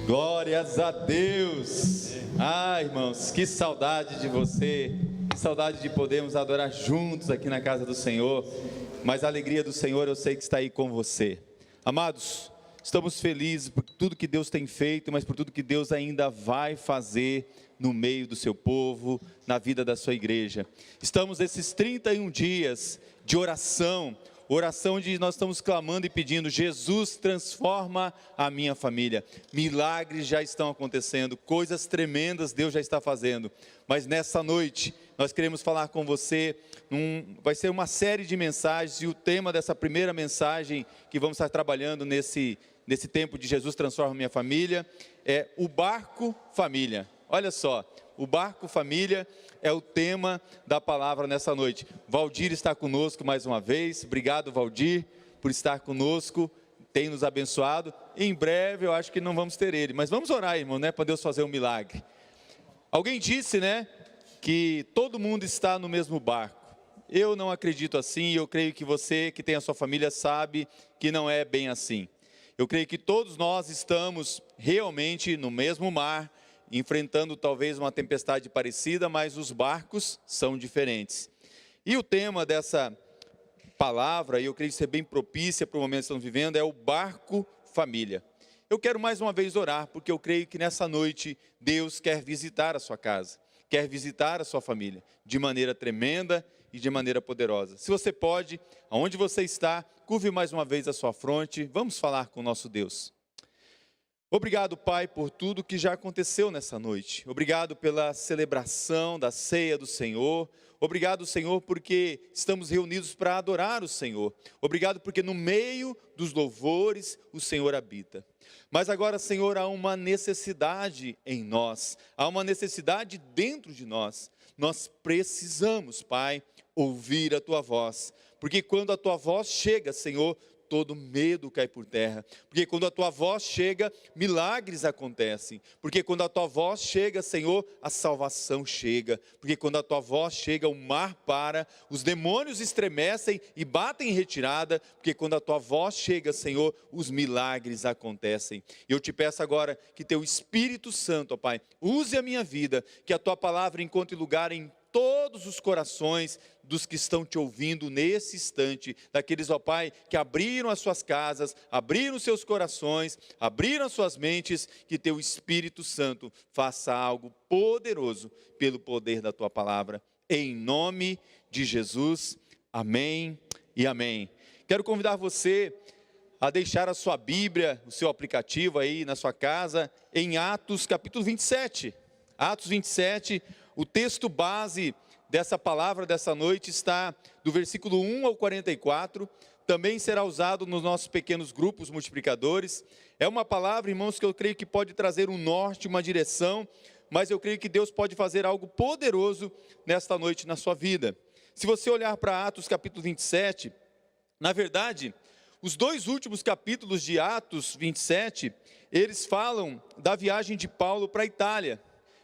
Glórias a Deus. Irmãos, que saudade de você, que saudade de podermos adorar juntos aqui na casa do Senhor. Mas a alegria do Senhor eu sei que está aí com você. Amados, estamos felizes por tudo que Deus tem feito, mas por tudo que Deus ainda vai fazer no meio do seu povo, na vida da sua igreja. Estamos nesses 31 dias de oração onde nós estamos clamando e pedindo: Jesus, transforma a minha família. Milagres já estão acontecendo, coisas tremendas Deus já está fazendo. Mas nessa noite nós queremos falar com você, vai ser uma série de mensagens, e o tema dessa primeira mensagem que vamos estar trabalhando nesse tempo de Jesus transforma a minha família, é o barco família. Olha só, o barco família é o tema da palavra nessa noite. Valdir está conosco mais uma vez. Obrigado, Valdir, por estar conosco, tem nos abençoado. Em breve eu acho que não vamos ter ele, mas vamos orar, irmão, né, para Deus fazer um milagre. Alguém disse, né, que todo mundo está no mesmo barco. Eu não acredito assim, eu creio que você que tem a sua família sabe que não é bem assim. Eu creio que todos nós estamos realmente no mesmo mar, enfrentando talvez uma tempestade parecida, mas os barcos são diferentes. E o tema dessa palavra, e eu creio ser bem propícia para o momento que estamos vivendo, é o barco família. Eu quero mais uma vez orar, porque eu creio que nessa noite Deus quer visitar a sua casa, quer visitar a sua família, de maneira tremenda e de maneira poderosa. Se você pode, aonde você está, curve mais uma vez a sua fronte, vamos falar com o nosso Deus. Obrigado, Pai, por tudo que já aconteceu nessa noite. Obrigado pela celebração da ceia do Senhor. Obrigado, Senhor, porque estamos reunidos para adorar o Senhor. Obrigado porque no meio dos louvores o Senhor habita. Mas agora, Senhor, há uma necessidade em nós. Há uma necessidade dentro de nós. Nós precisamos, Pai, ouvir a Tua voz. Porque quando a Tua voz chega, Senhor, todo medo cai por terra, porque quando a Tua voz chega, milagres acontecem, porque quando a Tua voz chega, Senhor, a salvação chega, porque quando a Tua voz chega, o mar para, os demônios estremecem e batem em retirada, porque quando a Tua voz chega, Senhor, os milagres acontecem. Eu te peço agora que Teu Espírito Santo, ó Pai, use a minha vida, que a Tua palavra encontre lugar em todos os corações dos que estão te ouvindo nesse instante, daqueles, ó Pai, que abriram as suas casas, abriram os seus corações, abriram as suas mentes, que Teu Espírito Santo faça algo poderoso pelo poder da Tua palavra, em nome de Jesus, amém e amém. Quero convidar você a deixar a sua Bíblia, o seu aplicativo aí na sua casa, em Atos capítulo 27, Atos 27, o texto base dessa palavra dessa noite está do versículo 1 ao 44, também será usado nos nossos pequenos grupos multiplicadores. É uma palavra, irmãos, que eu creio que pode trazer um norte, uma direção, mas eu creio que Deus pode fazer algo poderoso nesta noite na sua vida. Se você olhar para Atos capítulo 27, na verdade, os dois últimos capítulos de Atos 27, eles falam da viagem de Paulo para a Itália,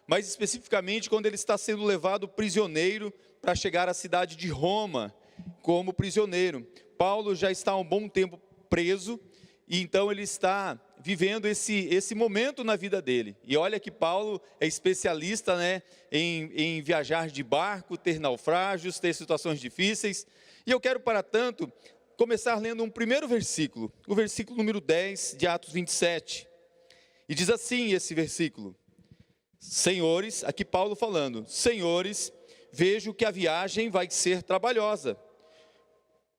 mas especificamente quando ele está sendo levado prisioneiro para chegar à cidade de Roma como prisioneiro. Paulo já está há um bom tempo preso, e então ele está vivendo esse momento na vida dele. E olha que Paulo é especialista, né, em viajar de barco, ter naufrágios, ter situações difíceis. E eu quero, para tanto, começar lendo um primeiro versículo, o versículo número 10 de Atos 27. E diz assim esse versículo: Senhores, aqui Paulo falando, Senhores, vejo que a viagem vai ser trabalhosa,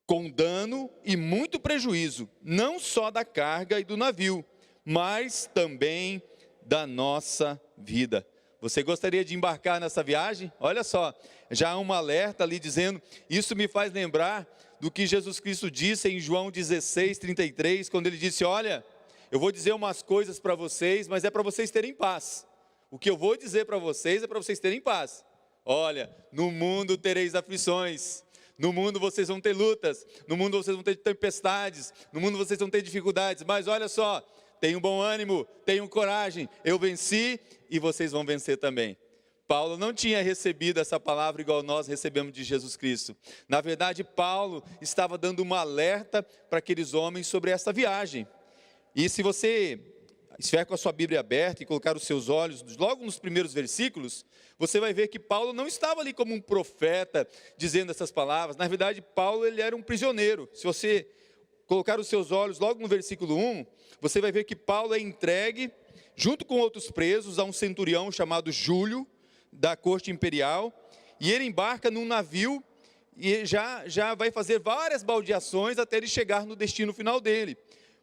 com dano e muito prejuízo, não só da carga e do navio, mas também da nossa vida. Você gostaria de embarcar nessa viagem? Olha só, já há um alerta ali dizendo, isso me faz lembrar do que Jesus Cristo disse em João 16:33, quando ele disse, olha, eu vou dizer umas coisas para vocês, mas é para vocês terem paz. O que eu vou dizer para vocês é para vocês terem paz. Olha, no mundo tereis aflições, no mundo vocês vão ter lutas, no mundo vocês vão ter tempestades, no mundo vocês vão ter dificuldades, mas olha só, tenham bom ânimo, tenham coragem, eu venci e vocês vão vencer também. Paulo não tinha recebido essa palavra igual nós recebemos de Jesus Cristo. Na verdade, Paulo estava dando um alerta para aqueles homens sobre essa viagem. E se você estiver com a sua Bíblia aberta e colocar os seus olhos, logo nos primeiros versículos, você vai ver que Paulo não estava ali como um profeta, dizendo essas palavras. Na verdade, Paulo, ele era um prisioneiro. Se você colocar os seus olhos logo no versículo 1, você vai ver que Paulo é entregue, junto com outros presos, a um centurião chamado Júlio, da corte imperial, e ele embarca num navio, e já vai fazer várias baldeações até ele chegar no destino final dele.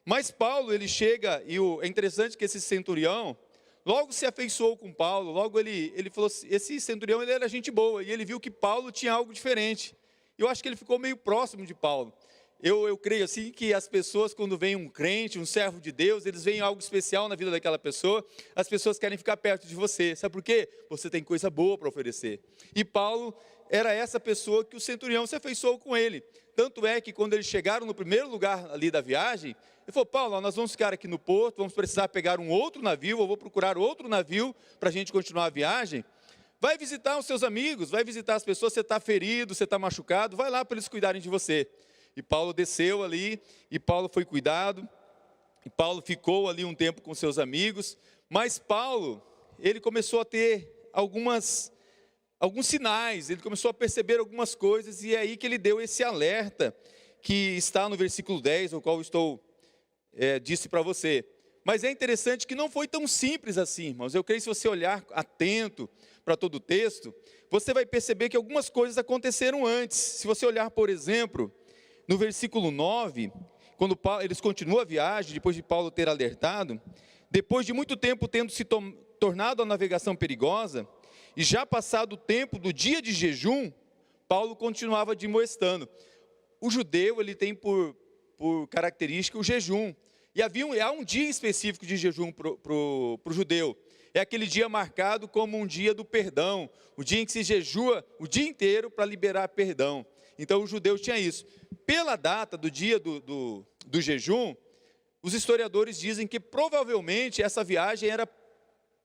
Mas Paulo, ele chega, e é interessante que esse centurião, logo se afeiçoou com Paulo, logo ele falou, esse centurião, ele era gente boa, e ele viu que Paulo tinha algo diferente. Eu acho que ele ficou meio próximo de Paulo. Eu creio assim que as pessoas, quando vem um crente, um servo de Deus, eles veem algo especial na vida daquela pessoa, as pessoas querem ficar perto de você. Sabe por quê? Você tem coisa boa para oferecer. E Paulo era essa pessoa que o centurião se afeiçoou com ele. Tanto é que quando eles chegaram no primeiro lugar ali da viagem, ele falou, Paulo, nós vamos ficar aqui no porto, vamos precisar pegar um outro navio, eu vou procurar outro navio para a gente continuar a viagem. Vai visitar os seus amigos, vai visitar as pessoas, você está ferido, você está machucado, vai lá para eles cuidarem de você. E Paulo desceu ali, e Paulo foi cuidado, e Paulo ficou ali um tempo com seus amigos, mas Paulo, ele começou a ter alguns sinais, ele começou a perceber algumas coisas, e é aí que ele deu esse alerta, que está no versículo 10, o qual eu disse para você. Mas é interessante que não foi tão simples assim, irmãos. Eu creio que se você olhar atento para todo o texto, você vai perceber que algumas coisas aconteceram antes. Se você olhar, por exemplo, no versículo 9, quando eles continuam a viagem, depois de Paulo ter alertado, depois de muito tempo tendo se tornado a navegação perigosa, e já passado o tempo do dia de jejum, Paulo continuava admoestando. O judeu, ele tem por característica o jejum, e há um dia específico de jejum para o judeu, é aquele dia marcado como um dia do perdão, o dia em que se jejua o dia inteiro para liberar perdão. Então os judeus tinham isso. Pela data do dia do jejum, os historiadores dizem que provavelmente essa viagem era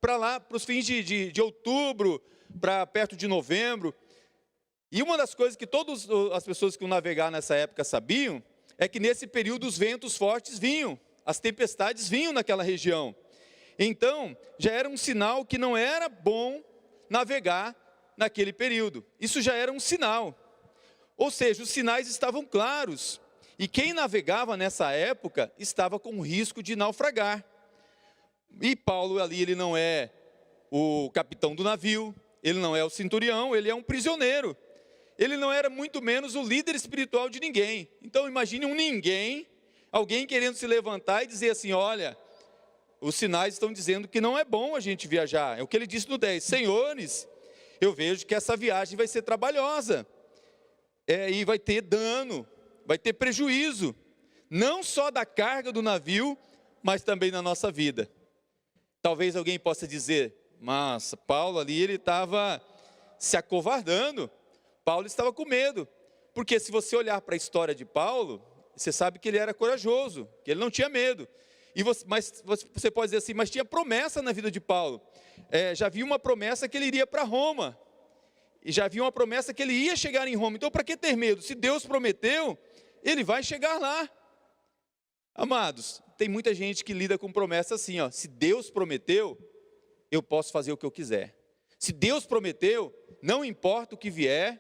para lá, para os fins de outubro, para perto de novembro. E uma das coisas que todas as pessoas que iam navegar nessa época sabiam, é que nesse período os ventos fortes vinham, as tempestades vinham naquela região. Então, já era um sinal que não era bom navegar naquele período. Isso já era um sinal. Ou seja, os sinais estavam claros, e quem navegava nessa época estava com risco de naufragar. E Paulo ali, ele não é o capitão do navio, ele não é o centurião, ele é um prisioneiro. Ele não era muito menos o líder espiritual de ninguém. Então imagine um ninguém, alguém querendo se levantar e dizer assim, olha, os sinais estão dizendo que não é bom a gente viajar. É o que ele disse no 10, senhores, eu vejo que essa viagem vai ser trabalhosa. E vai ter dano, vai ter prejuízo, não só da carga do navio, mas também na nossa vida. Talvez alguém possa dizer, mas Paulo ali, ele estava se acovardando, Paulo estava com medo, porque se você olhar para a história de Paulo, você sabe que ele era corajoso, que ele não tinha medo. Mas você pode dizer assim, mas tinha promessa na vida de Paulo, já havia uma promessa que ele iria para Roma, e já havia uma promessa que ele ia chegar em Roma. Então, para que ter medo? Se Deus prometeu, ele vai chegar lá. Amados, tem muita gente que lida com promessa assim, ó. Se Deus prometeu, eu posso fazer o que eu quiser. Se Deus prometeu, não importa o que vier,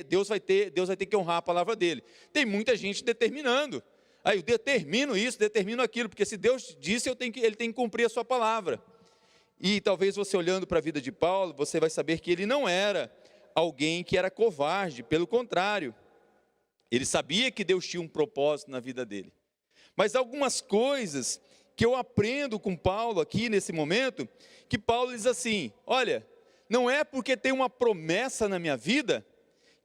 Deus vai ter que honrar a palavra dele. Tem muita gente determinando. Aí eu determino isso, determino aquilo, porque se Deus disse, ele tem que cumprir a sua palavra. E talvez você olhando para a vida de Paulo, você vai saber que ele não era alguém que era covarde, pelo contrário, ele sabia que Deus tinha um propósito na vida dele. Mas algumas coisas que eu aprendo com Paulo aqui nesse momento, que Paulo diz assim, olha, não é porque tem uma promessa na minha vida,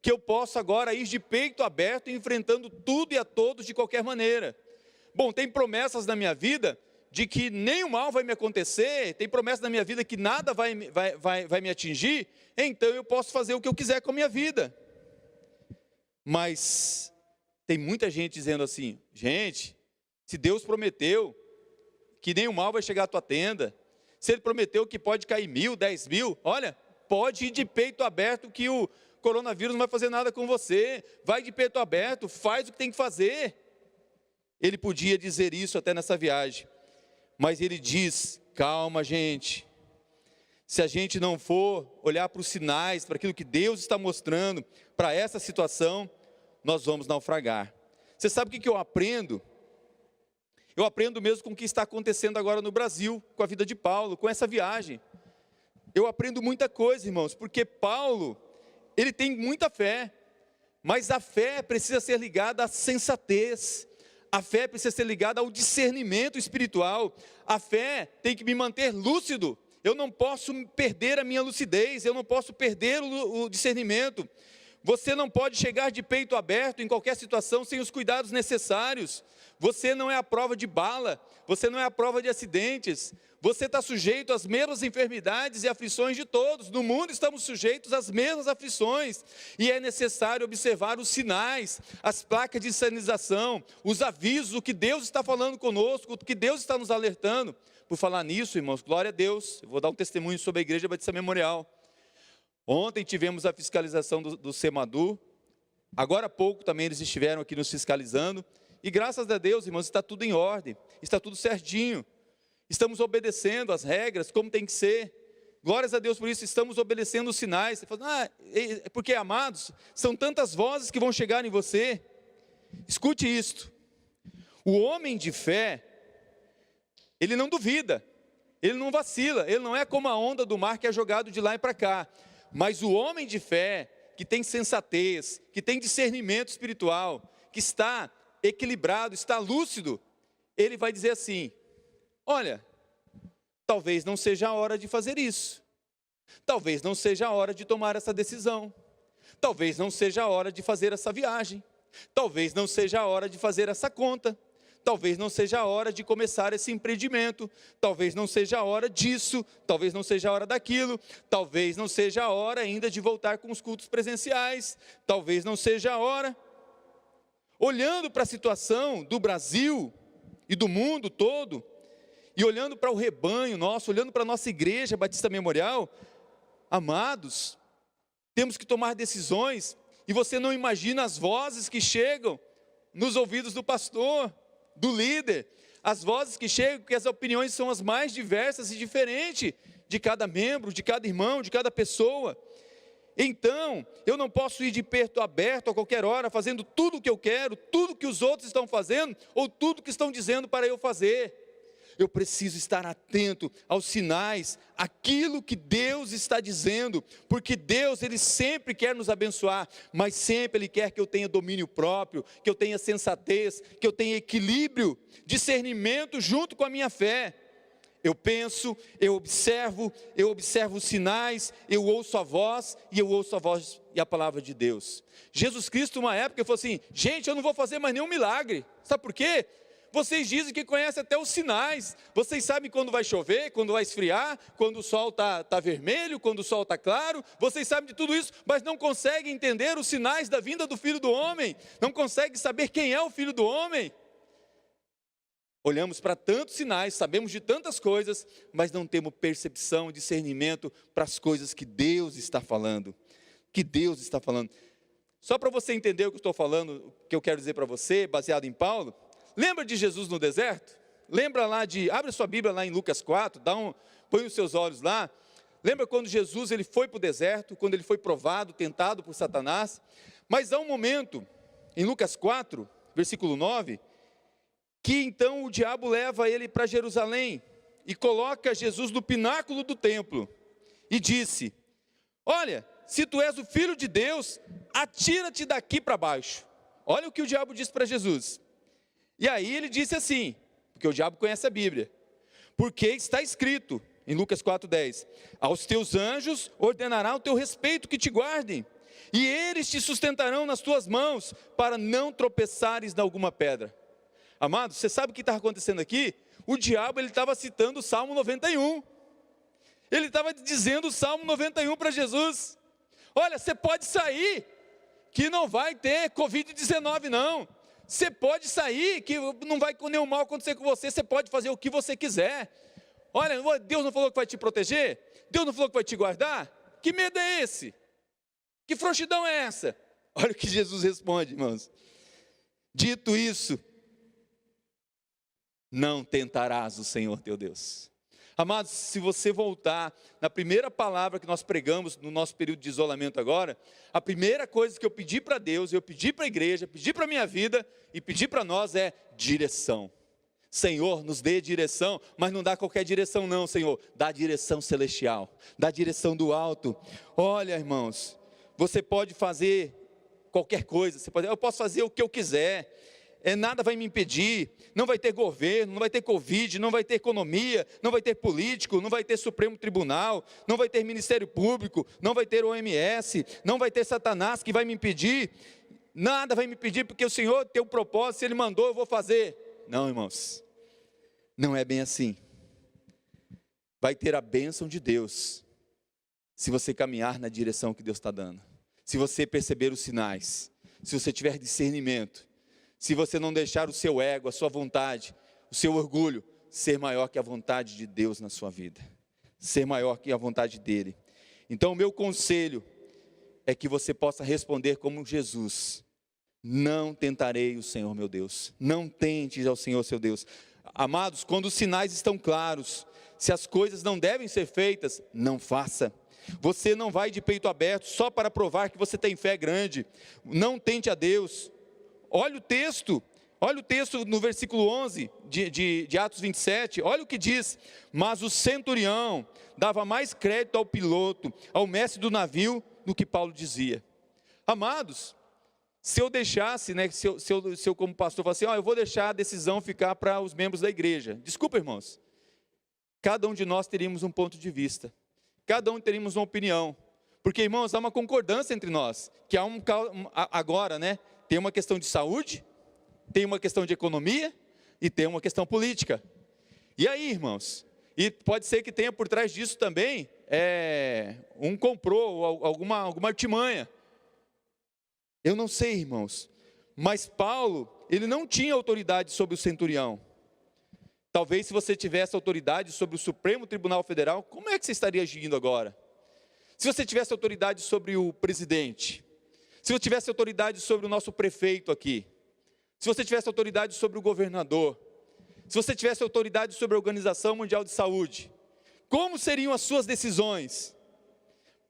que eu posso agora ir de peito aberto, enfrentando tudo e a todos de qualquer maneira. Bom, tem promessas na minha vida, de que nem o mal vai me acontecer, tem promessa na minha vida que nada vai me atingir, então eu posso fazer o que eu quiser com a minha vida. Mas tem muita gente dizendo assim, gente, se Deus prometeu que nem o mal vai chegar à tua tenda, se Ele prometeu que pode cair 1.000, 10.000, olha, pode ir de peito aberto que o coronavírus não vai fazer nada com você, vai de peito aberto, faz o que tem que fazer. Ele podia dizer isso até nessa viagem. Mas ele diz: calma, gente. Se a gente não for olhar para os sinais, para aquilo que Deus está mostrando, para essa situação, nós vamos naufragar. Você sabe o que eu aprendo? Eu aprendo mesmo com o que está acontecendo agora no Brasil, com a vida de Paulo, com essa viagem. Eu aprendo muita coisa, irmãos, porque Paulo, ele tem muita fé, mas a fé precisa ser ligada à sensatez, a fé precisa ser ligada ao discernimento espiritual, a fé tem que me manter lúcido. Eu não posso perder a minha lucidez, eu não posso perder o discernimento. Você não pode chegar de peito aberto em qualquer situação sem os cuidados necessários. Você não é a prova de bala, você não é a prova de acidentes. Você está sujeito às mesmas enfermidades e aflições de todos. No mundo estamos sujeitos às mesmas aflições. E é necessário observar os sinais, as placas de sinalização, os avisos, o que Deus está falando conosco, o que Deus está nos alertando. Por falar nisso, irmãos, glória a Deus, eu vou dar um testemunho sobre a Igreja Batista Memorial. Ontem tivemos a fiscalização do Semadu, agora há pouco também eles estiveram aqui nos fiscalizando, e graças a Deus, irmãos, está tudo em ordem, está tudo certinho, estamos obedecendo as regras como tem que ser, glórias a Deus por isso, estamos obedecendo os sinais. Você fala, porque amados, são tantas vozes que vão chegar em você. Escute isto, o homem de fé, ele não duvida, ele não vacila, ele não é como a onda do mar que é jogado de lá e para cá. Mas o homem de fé, que tem sensatez, que tem discernimento espiritual, que está equilibrado, está lúcido, ele vai dizer assim: olha, talvez não seja a hora de fazer isso, talvez não seja a hora de tomar essa decisão, talvez não seja a hora de fazer essa viagem, talvez não seja a hora de fazer essa conta, talvez não seja a hora de começar esse empreendimento, talvez não seja a hora disso, talvez não seja a hora daquilo, talvez não seja a hora ainda de voltar com os cultos presenciais, talvez não seja a hora. Olhando para a situação do Brasil e do mundo todo, e olhando para o rebanho nosso, olhando para a nossa Igreja Batista Memorial, amados, temos que tomar decisões, e você não imagina as vozes que chegam nos ouvidos do pastor, do líder, as vozes que chegam, que as opiniões são as mais diversas e diferentes de cada membro, de cada irmão, de cada pessoa. Então, eu não posso ir de peito aberto a qualquer hora, fazendo tudo o que eu quero, tudo que os outros estão fazendo, ou tudo que estão dizendo para eu fazer. Eu preciso estar atento aos sinais, aquilo que Deus está dizendo, porque Deus, Ele sempre quer nos abençoar, mas sempre Ele quer que eu tenha domínio próprio, que eu tenha sensatez, que eu tenha equilíbrio, discernimento junto com a minha fé. Eu penso, eu observo os sinais, eu ouço a voz e a palavra de Deus. Jesus Cristo, uma época, falou assim: gente, eu não vou fazer mais nenhum milagre. Sabe por quê? Vocês dizem que conhecem até os sinais, vocês sabem quando vai chover, quando vai esfriar, quando o sol está vermelho, quando o sol está claro, vocês sabem de tudo isso, mas não conseguem entender os sinais da vinda do Filho do Homem, não conseguem saber quem é o Filho do Homem. Olhamos para tantos sinais, sabemos de tantas coisas, mas não temos percepção, discernimento para as coisas que Deus está falando, Só para você entender o que eu estou falando, o que eu quero dizer para você, baseado em Paulo, lembra de Jesus no deserto? Lembra lá abre sua Bíblia lá em Lucas 4, põe os seus olhos lá. Lembra quando Jesus ele foi para o deserto, quando ele foi provado, tentado por Satanás? Mas há um momento, em Lucas 4, versículo 9, que então o diabo leva ele para Jerusalém e coloca Jesus no pináculo do templo e disse: olha, se tu és o Filho de Deus, atira-te daqui para baixo. Olha o que o diabo disse para Jesus. E aí ele disse assim, porque o diabo conhece a Bíblia, porque está escrito em Lucas 4,10, aos teus anjos ordenará o teu respeito que te guardem, e eles te sustentarão nas tuas mãos, para não tropeçares em alguma pedra. Amados, você sabe o que está acontecendo aqui? O diabo ele estava citando o Salmo 91, ele estava dizendo o Salmo 91 para Jesus: olha, você pode sair, que não vai ter Covid-19 não, você pode sair, que não vai nenhum mal acontecer com você, você pode fazer o que você quiser. Olha, Deus não falou que vai te proteger? Deus não falou que vai te guardar? Que medo é esse? Que frouxidão é essa? Olha o que Jesus responde, irmãos. Dito isso, não tentarás o Senhor teu Deus. Amados, se você voltar na primeira palavra que nós pregamos no nosso período de isolamento agora, a primeira coisa que eu pedi para Deus, eu pedi para a igreja, pedi para a minha vida e pedi para nós é direção. Senhor, nos dê direção, mas não dá qualquer direção não, Senhor, dá direção celestial, dá direção do alto. Olha, irmãos, você pode fazer qualquer coisa, eu posso fazer o que eu quiser, nada vai me impedir, não vai ter governo, não vai ter Covid, não vai ter economia, não vai ter político, não vai ter Supremo Tribunal, não vai ter Ministério Público, não vai ter OMS, não vai ter Satanás que vai me impedir, nada vai me impedir, porque o Senhor tem um propósito, se Ele mandou eu vou fazer. Não, irmãos, não é bem assim. Vai ter a bênção de Deus, se você caminhar na direção que Deus está dando, se você perceber os sinais, se você tiver discernimento, se você não deixar o seu ego, a sua vontade, o seu orgulho, ser maior que a vontade de Deus na sua vida, ser maior que a vontade dEle. Então o meu conselho é que você possa responder como Jesus: não tentarei o Senhor meu Deus, não tente ao Senhor seu Deus. Amados, quando os sinais estão claros, se as coisas não devem ser feitas, não faça. Você não vai de peito aberto só para provar que você tem fé grande. Não tente a Deus. Olha o texto no versículo 11 de Atos 27, olha o que diz: mas o centurião dava mais crédito ao piloto, ao mestre do navio, do que Paulo dizia. Amados, se eu deixasse, se eu como pastor falasse assim, eu vou deixar a decisão ficar para os membros da igreja. Desculpa, irmãos, cada um de nós teríamos um ponto de vista, cada um teríamos uma opinião, porque, irmãos, há uma concordância entre nós, que há agora, tem uma questão de saúde, tem uma questão de economia e tem uma questão política. E aí, irmãos, e pode ser que tenha por trás disso também um complô, ou alguma artimanha. Eu não sei, irmãos, mas Paulo, ele não tinha autoridade sobre o centurião. Talvez se você tivesse autoridade sobre o Supremo Tribunal Federal, como é que você estaria agindo agora? Se você tivesse autoridade sobre o presidente, se você tivesse autoridade sobre o nosso prefeito aqui, se você tivesse autoridade sobre o governador, se você tivesse autoridade sobre a Organização Mundial de Saúde, como seriam as suas decisões?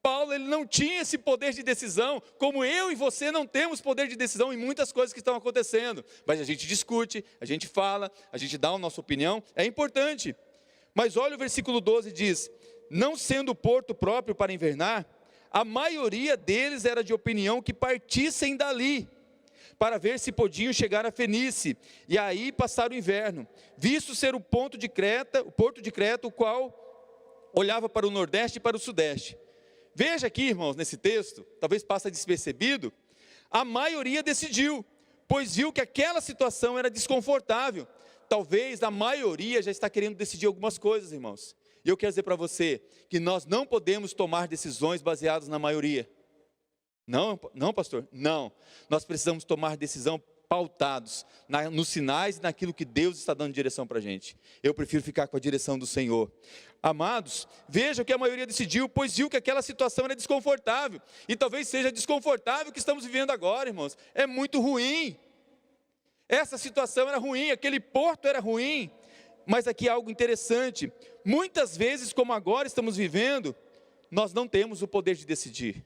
Paulo, ele não tinha esse poder de decisão, como eu e você não temos poder de decisão em muitas coisas que estão acontecendo, mas a gente discute, a gente fala, a gente dá a nossa opinião, é importante. Mas olha o versículo 12, diz: não sendo porto próprio para invernar, a maioria deles era de opinião que partissem dali, para ver se podiam chegar a Fenícia, e aí passar o inverno, visto ser o porto de Creta, o qual olhava para o nordeste e para o sudeste. Veja aqui, irmãos, nesse texto, talvez passe despercebido, a maioria decidiu, pois viu que aquela situação era desconfortável. Talvez a maioria já está querendo decidir algumas coisas, irmãos. E eu quero dizer para você, que nós não podemos tomar decisões baseadas na maioria. Não, pastor? Não. Nós precisamos tomar decisão pautados nos sinais e naquilo que Deus está dando direção para a gente. Eu prefiro ficar com a direção do Senhor. Amados, veja o que a maioria decidiu, pois viu que aquela situação era desconfortável. E talvez seja desconfortável o que estamos vivendo agora, irmãos. É muito ruim. Essa situação era ruim, aquele porto era ruim. Mas aqui há algo interessante. Muitas vezes, como agora estamos vivendo, nós não temos o poder de decidir.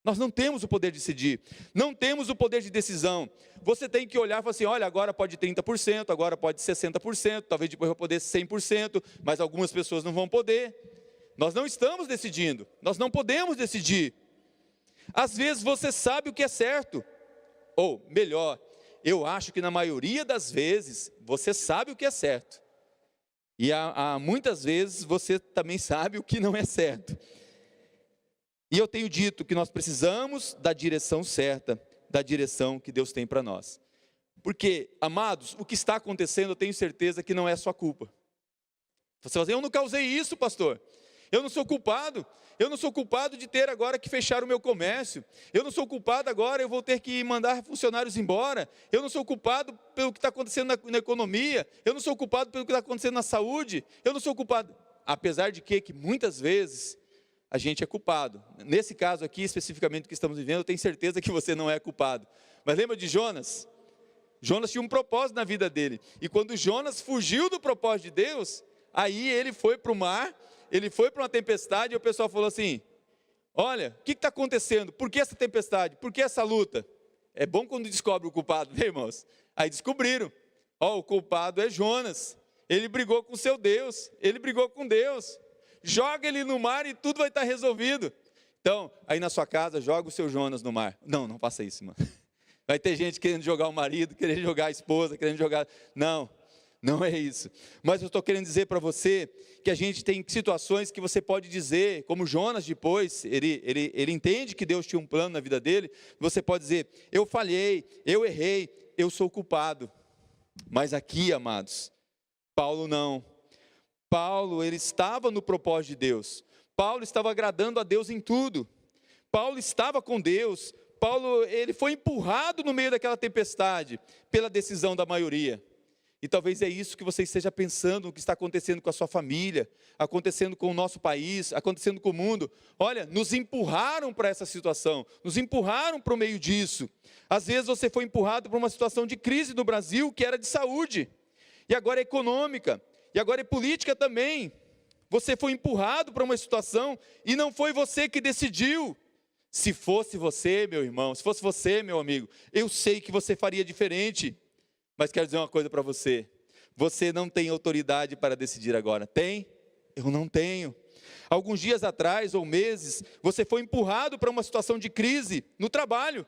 Nós não temos o poder de decidir, não temos o poder de decisão. Você tem que olhar e falar assim, olha, agora pode 30%, agora pode 60%, talvez depois vai poder 100%, mas algumas pessoas não vão poder. Nós não estamos decidindo, nós não podemos decidir. Às vezes você sabe o que é certo, ou melhor, eu acho que na maioria das vezes você sabe o que é certo. E há muitas vezes você também sabe o que não é certo. E eu tenho dito que nós precisamos da direção certa, da direção que Deus tem para nós. Porque, amados, o que está acontecendo, eu tenho certeza que não é sua culpa. Você vai dizer, eu não causei isso, pastor. Eu não sou culpado. Eu não sou culpado de ter agora que fechar o meu comércio. Eu não sou culpado agora, eu vou ter que mandar funcionários embora. Eu não sou culpado pelo que está acontecendo na economia. Eu não sou culpado pelo que está acontecendo na saúde. Eu não sou culpado. Apesar de que muitas vezes a gente é culpado. Nesse caso aqui, especificamente que estamos vivendo, eu tenho certeza que você não é culpado. Mas lembra de Jonas? Jonas tinha um propósito na vida dele. E quando Jonas fugiu do propósito de Deus, aí ele foi para o mar, ele foi para uma tempestade, e o pessoal falou assim: olha, o que está acontecendo? Por que essa tempestade? Por que essa luta? É bom quando descobre o culpado, né, irmãos? Aí descobriram: ó, o culpado é Jonas. Ele brigou com seu Deus, ele brigou com Deus. Joga ele no mar e tudo vai estar resolvido. Então, aí na sua casa, joga o seu Jonas no mar. Não, não faça isso, mano. Vai ter gente querendo jogar o marido, querendo jogar a esposa, querendo jogar... Não, não é isso. Mas eu estou querendo dizer para você que a gente tem situações que você pode dizer, como Jonas depois, ele entende que Deus tinha um plano na vida dele. Você pode dizer: eu falhei, eu errei, eu sou culpado. Mas aqui, amados, Paulo não. Paulo, ele estava no propósito de Deus. Paulo estava agradando a Deus em tudo. Paulo estava com Deus. Paulo, ele foi empurrado no meio daquela tempestade pela decisão da maioria. E talvez é isso que você esteja pensando, o que está acontecendo com a sua família, acontecendo com o nosso país, acontecendo com o mundo. Olha, nos empurraram para essa situação, nos empurraram para o meio disso. Às vezes você foi empurrado para uma situação de crise no Brasil, que era de saúde, e agora é econômica, e agora é política também. Você foi empurrado para uma situação e não foi você que decidiu. Se fosse você, meu irmão, se fosse você, meu amigo, eu sei que você faria diferente. Mas quero dizer uma coisa para você: você não tem autoridade para decidir agora. Tem? Eu não tenho. Alguns dias atrás, ou meses, você foi empurrado para uma situação de crise no trabalho.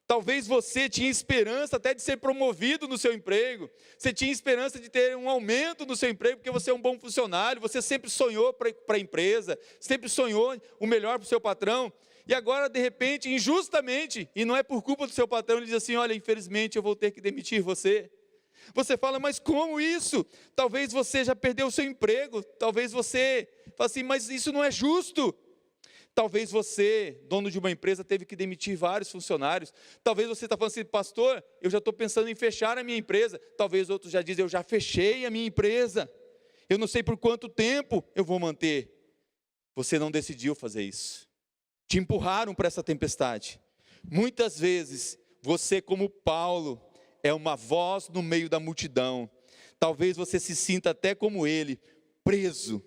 Talvez você tinha esperança até de ser promovido no seu emprego. Você tinha esperança de ter um aumento no seu emprego, porque você é um bom funcionário. Você sempre sonhou para a empresa, sempre sonhou o melhor para o seu patrão. E agora, de repente, injustamente, e não é por culpa do seu patrão, ele diz assim: olha, infelizmente eu vou ter que demitir você. Você fala: mas como isso? Talvez você já perdeu o seu emprego. Talvez você fale assim: mas isso não é justo. Talvez você, dono de uma empresa, teve que demitir vários funcionários. Talvez você está falando assim: pastor, eu já estou pensando em fechar a minha empresa. Talvez outros já dizem: eu já fechei a minha empresa. Eu não sei por quanto tempo eu vou manter. Você não decidiu fazer isso. Te empurraram para essa tempestade. Muitas vezes, você, como Paulo, é uma voz no meio da multidão. Talvez você se sinta até como ele, preso.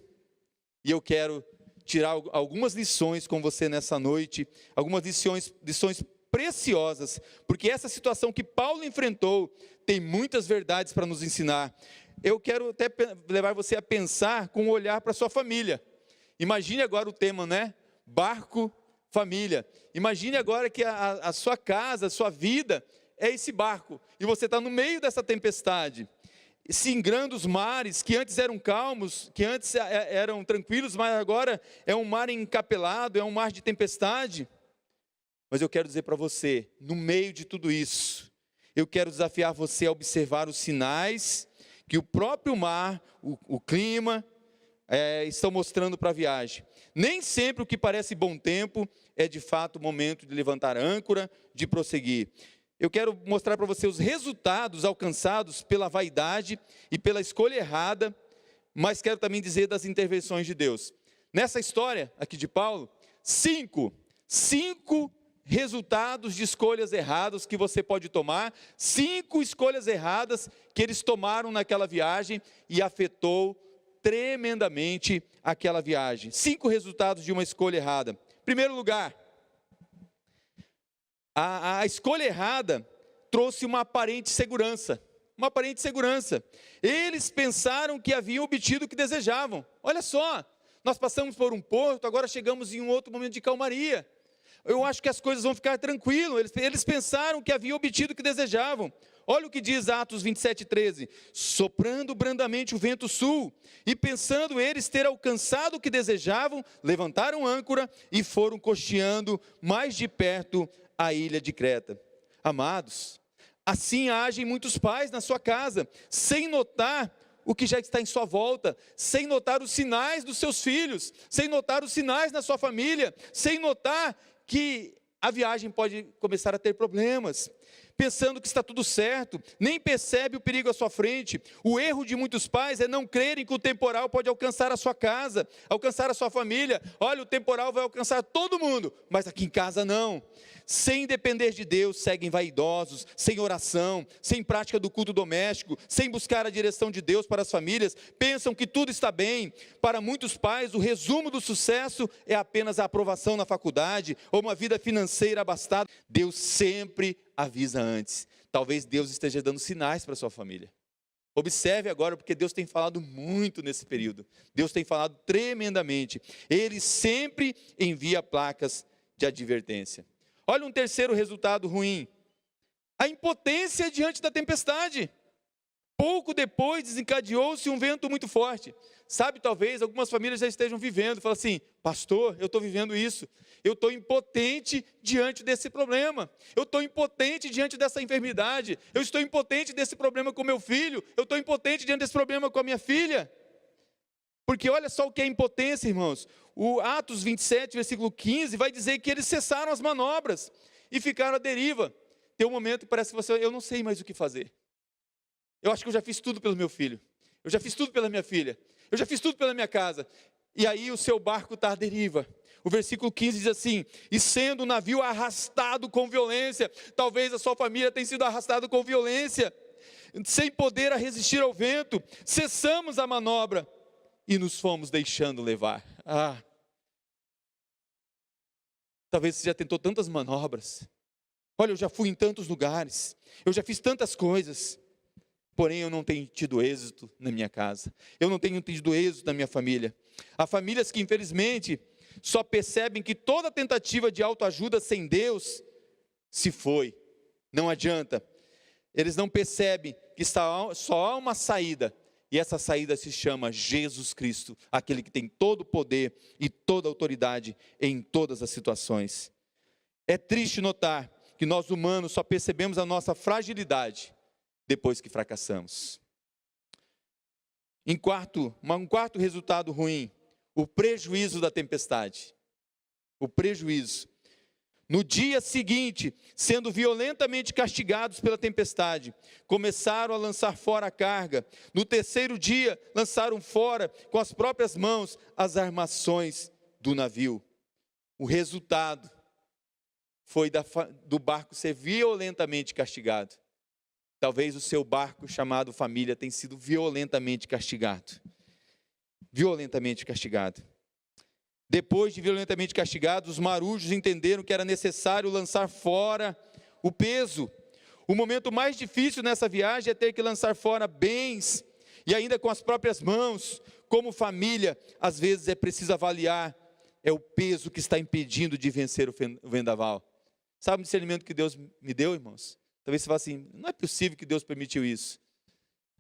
E eu quero tirar algumas lições com você nessa noite, algumas lições preciosas, porque essa situação que Paulo enfrentou tem muitas verdades para nos ensinar. Eu quero até levar você a pensar com um olhar para a sua família. Imagine agora o tema, né? Barco, família. Imagine agora que a sua casa, a sua vida é esse barco, e você está no meio dessa tempestade, singrando os mares que antes eram calmos, que antes eram tranquilos, mas agora é um mar encapelado, é um mar de tempestade. Mas eu quero dizer para você, no meio de tudo isso, eu quero desafiar você a observar os sinais que o próprio mar, o clima, estão mostrando para a viagem. Nem sempre o que parece bom tempo é de fato o momento de levantar âncora, de prosseguir. Eu quero mostrar para você os resultados alcançados pela vaidade e pela escolha errada, mas quero também dizer das intervenções de Deus. Nessa história aqui de Paulo, cinco resultados de escolhas erradas que você pode tomar, 5 escolhas erradas que eles tomaram naquela viagem e afetou tremendamente aquela viagem. 5 resultados de uma escolha errada. Primeiro lugar, a escolha errada trouxe uma aparente segurança. Uma aparente segurança. Eles pensaram que haviam obtido o que desejavam. Olha só, nós passamos por um porto, agora chegamos em um outro momento de calmaria. Eu acho que as coisas vão ficar tranquilas. Eles pensaram que haviam obtido o que desejavam. Olha o que diz Atos 27:13. Soprando brandamente o vento sul, e pensando eles ter alcançado o que desejavam, levantaram âncora e foram costeando mais de perto a ilha de Creta. Amados, assim agem muitos pais na sua casa, sem notar o que já está em sua volta, sem notar os sinais dos seus filhos, sem notar os sinais na sua família, sem notar que a viagem pode começar a ter problemas. pensando que está tudo certo, nem percebe o perigo à sua frente. O erro de muitos pais é não crerem que o temporal pode alcançar a sua casa, alcançar a sua família. Olha, o temporal vai alcançar todo mundo, mas aqui em casa não. Sem depender de Deus, seguem vaidosos, sem oração, sem prática do culto doméstico, sem buscar a direção de Deus para as famílias, pensam que tudo está bem. Para muitos pais, o resumo do sucesso é apenas a aprovação na faculdade ou uma vida financeira abastada. Deus sempre avisa antes. Talvez Deus esteja dando sinais para a sua família. Observe agora, porque Deus tem falado muito nesse período. Deus tem falado tremendamente. Ele sempre envia placas de advertência. Olha um terceiro resultado ruim: a impotência diante da tempestade. Pouco depois desencadeou-se um vento muito forte. Sabe, talvez algumas famílias já estejam vivendo, falam assim: pastor, eu estou vivendo isso, eu estou impotente diante desse problema, eu estou impotente diante dessa enfermidade, eu estou impotente desse problema com meu filho, eu estou impotente diante desse problema com a minha filha. Porque olha só o que é impotência, irmãos. O Atos 27, versículo 15, vai dizer que eles cessaram as manobras e ficaram à deriva. Tem um momento que parece que você: eu não sei mais o que fazer. Eu acho que eu já fiz tudo pelo meu filho, eu já fiz tudo pela minha filha, eu já fiz tudo pela minha casa. E aí o seu barco está à deriva. O versículo 15 diz assim: e sendo o navio arrastado com violência. Talvez a sua família tenha sido arrastada com violência, sem poder resistir ao vento, cessamos a manobra e nos fomos deixando levar. Talvez você já tentou tantas manobras. Olha, eu já fui em tantos lugares, eu já fiz tantas coisas, porém eu não tenho tido êxito na minha casa, eu não tenho tido êxito na minha família. Há famílias que infelizmente só percebem que toda tentativa de autoajuda sem Deus se foi, não adianta. Eles não percebem que só há uma saída, e essa saída se chama Jesus Cristo, aquele que tem todo o poder e toda a autoridade em todas as situações. É triste notar que nós humanos só percebemos a nossa fragilidade depois que fracassamos. Um quarto resultado ruim: o prejuízo da tempestade. O prejuízo. No dia seguinte, sendo violentamente castigados pela tempestade, começaram a lançar fora a carga. No terceiro dia, lançaram fora com as próprias mãos as armações do navio. O resultado foi do barco ser violentamente castigado. Talvez o seu barco chamado família tenha sido violentamente castigado. Violentamente castigado. Depois de violentamente castigados, os marujos entenderam que era necessário lançar fora o peso. O momento mais difícil nessa viagem é ter que lançar fora bens, e ainda com as próprias mãos. Como família, às vezes é preciso avaliar, é o peso que está impedindo de vencer o vendaval. Sabe o discernimento que Deus me deu, irmãos? Talvez você fale assim: não é possível que Deus permitiu isso.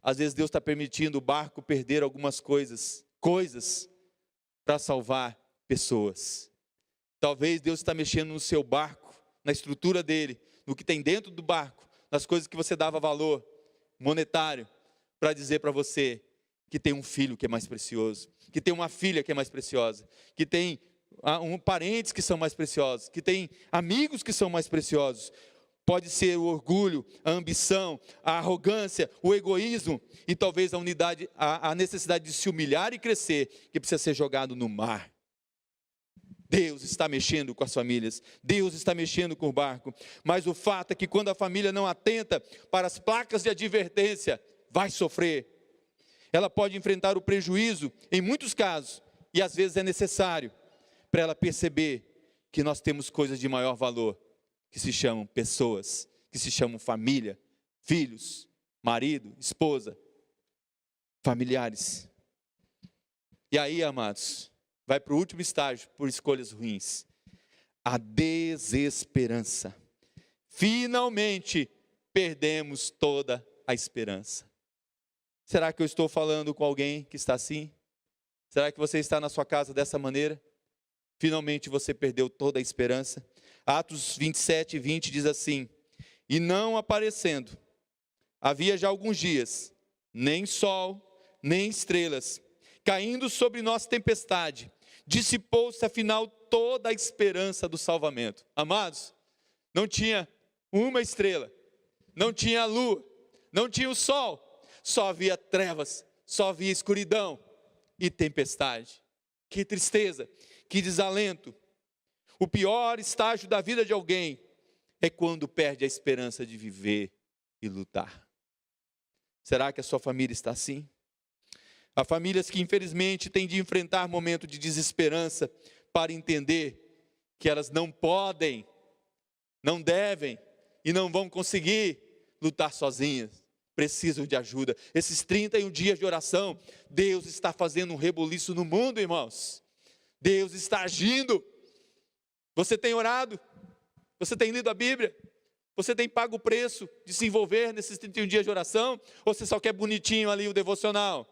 Às vezes Deus está permitindo o barco perder algumas coisas para salvar pessoas. Talvez Deus está mexendo no seu barco, na estrutura dele, no que tem dentro do barco, nas coisas que você dava valor monetário, para dizer para você que tem um filho que é mais precioso, que tem uma filha que é mais preciosa, que tem parentes que são mais preciosos, que tem amigos que são mais preciosos. Pode ser o orgulho, a ambição, a arrogância, o egoísmo e talvez a necessidade de se humilhar e crescer, que precisa ser jogado no mar. Deus está mexendo com as famílias, Deus está mexendo com o barco, mas o fato é que quando a família não atenta para as placas de advertência, vai sofrer. Ela pode enfrentar o prejuízo em muitos casos, e às vezes é necessário para ela perceber que nós temos coisas de maior valor, que se chamam pessoas, que se chamam família, filhos, marido, esposa, familiares. E aí, amados, vai para o último estágio, por escolhas ruins: a desesperança. Finalmente, perdemos toda a esperança. Será que eu estou falando com alguém que está assim? Será que você está na sua casa dessa maneira? Finalmente você perdeu toda a esperança? Atos 27, 20 diz assim: e não aparecendo, havia já alguns dias, nem sol, nem estrelas, caindo sobre nós tempestade, dissipou-se afinal toda a esperança do salvamento. Amados, não tinha uma estrela, não tinha lua, não tinha o sol, só havia trevas, só havia escuridão e tempestade. Que tristeza, que desalento. O pior estágio da vida de alguém é quando perde a esperança de viver e lutar. Será que a sua família está assim? Há famílias que infelizmente têm de enfrentar momentos de desesperança para entender que elas não podem, não devem e não vão conseguir lutar sozinhas. Precisam de ajuda. Esses 31 dias de oração, Deus está fazendo um rebuliço no mundo, irmãos. Deus está agindo. Você tem orado? Você tem lido a Bíblia? Você tem pago o preço de se envolver nesses 31 dias de oração? Ou você só quer bonitinho ali o devocional?